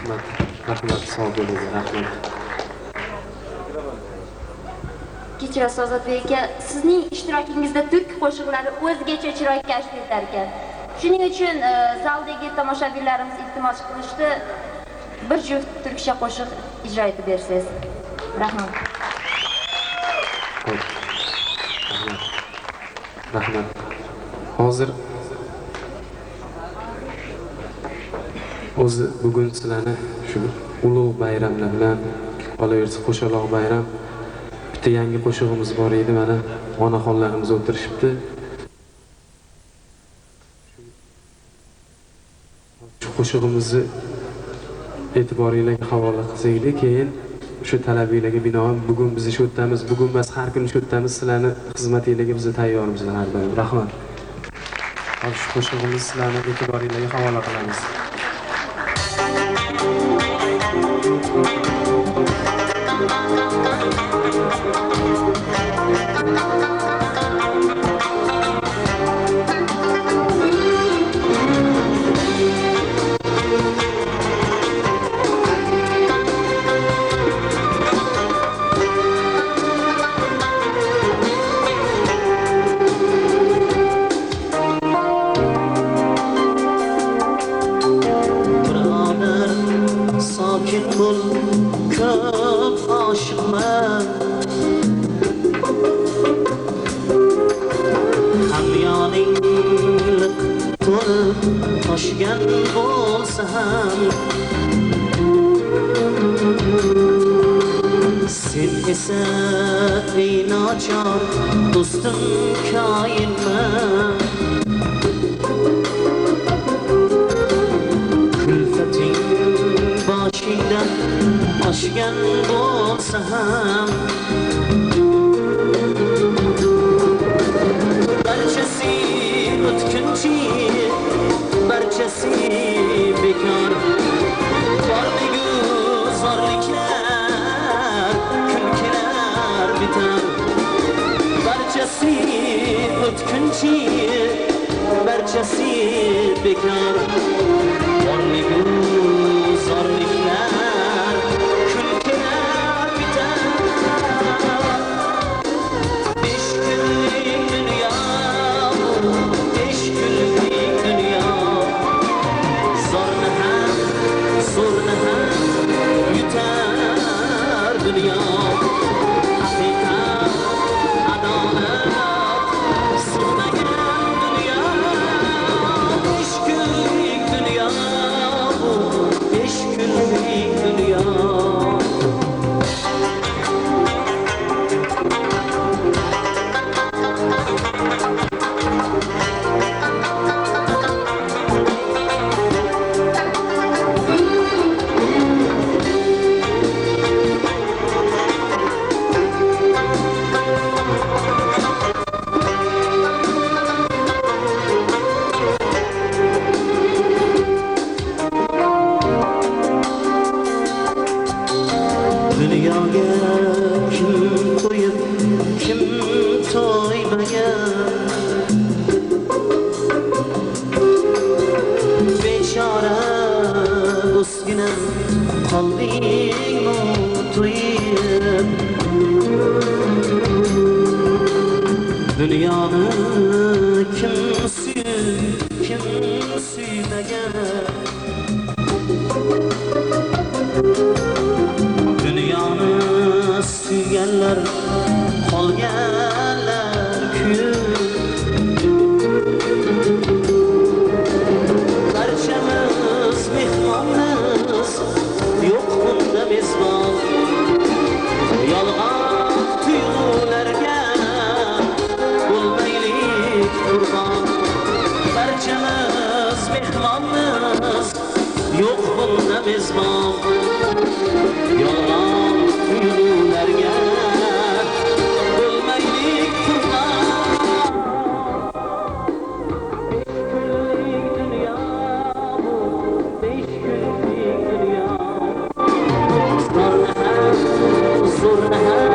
Rahmat. Rahmat, sog' bo'ling. Rahmat. Kechirasiz Ozodbek aka, sizning ishtirokingizda turk qo'shiqlari o'zgacha chiroy kashf etar ekan. Shuning uchun zaldagi tomoshabinlarimiz iltimos qilishdi, bir juft turkcha qo'shiq ijro etib bersangiz. Rahmat. Rahmat. Hozir o'zi bugun sizlarni shu ulug' bayramlar bilan qolaversa qo'shaloq bayram. Bitta yangi qo'shig'imiz bor edi, mana onaxonlarimiz o'tirishibdi. Shu qo'shig'imizni e'tiboringizga havola qilsaydik, keyin shu talabingizga binoan bugun biz shu o'tamiz, bugun emas har kuni shu o'tamiz, sizlarni xizmatingizga biz tayyormiz har doim. Rahmat. Hozir shu qo'shig'imizni sizlarni e'tiboringizga havola qilamiz. Toshgan bo'lsa ham sen esa ey nochor do'stim koyinma, kulfating boshingdan oshgan bo'lsa ham barchasi o'tkinchi, barchasi bekor. Borligu zorliklar, kulkilar bitar. Barchasi o'tkinchi, barchasi bekor. Borligu zorliklar, kulkilar bitar. Besh kunlik dunyo, besh kunlik dunyo. Zo'rni ham yutar dunyo. Haqiqat, adolat sig'magan dunyo. Besh kunlik dunyo bu, besh kunlik dunyo. Dunyoga kim to'yib, kim to'ymagan, bechora do'stginam qoldingmi to'yib. Dunyoni kim suyib, kim suymagan, dunyoni suyganlar qolganlar kuyib. Barchamiz mehmonmiz, yo'q bunda mezbon. Yolg'on tuyg'ularga bo'lmaylik qurbon. Barchamiz mehmonmiz, yo'q bunda mezbon. Yolg'on tuyg'ularga bo'lmaylik qurbon. Besh kunlik dunyo bu, besh kunlik dunyo. Zo'rni ham